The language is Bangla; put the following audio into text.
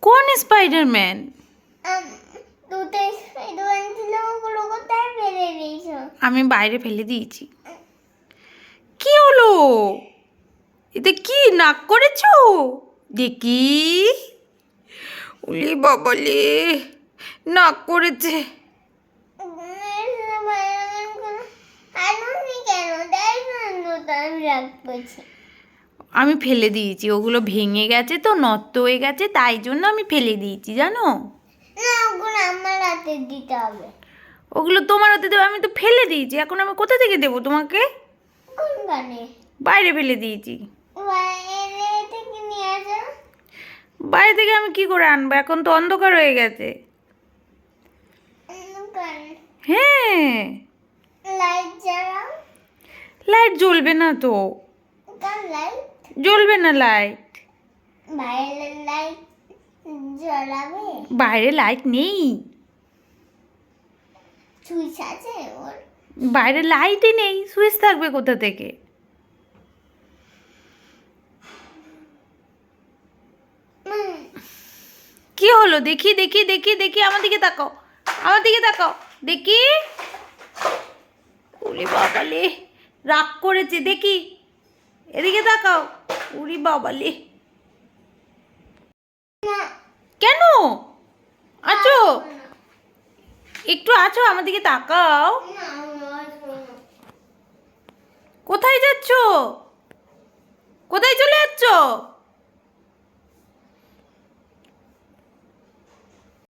কোন স্পাইডারম্যান? আমি বাইরে ফেলে দিয়েছি। কি হলো? এতে কি নাক করেছো দেখি? ওলে বাবালে, নাক করেছে। আমি ফেলে দিয়েছি, ওগুলো ভেঙে গেছে তো, নষ্ট হয়ে গেছে, তাই জন্য আমি ফেলে দিয়েছি, জানো? না, ওগুলো আমার হাতে দিতে হবে। ওগুলো তোমার হাতে দেবো? আমি তো ফেলে দিয়েছি, এখন আমি কোথা থেকে দেবো তোমাকে? কোনখানে? বাইরে ফেলে দিয়েছি। বাইরে থেকে নিয়ে আসো। বাইরে থেকে আমি কি করে আনবো? এখন তো অন্ধকার হয়ে গেছে। হ্যাঁ, লাইট জ্বালাও। লাইট জ্বলবে না তো। লাইট জ্বলবে না লাইট। বাইরে লাইট জ্বালাবে? বাইরে লাইট নেই। সুইচ আছে ওর? বাইরে লাইটই নেই, সুইচ থাকবে কোথা থেকে? কি হলো? দেখি দেখি দেখি দেখি, আমার দিকে তাকাও, আমার দিকে তাকাও দেখি। ওরে বাবালে, রাগ করেছে দেখি, এদিকে তাকাও। ওরে বাবালে, কেন আছো? একটু আছো, আমার দিকে তাকাও। কোথায় যাচ্ছো? কোথায় চলে যাচ্ছো?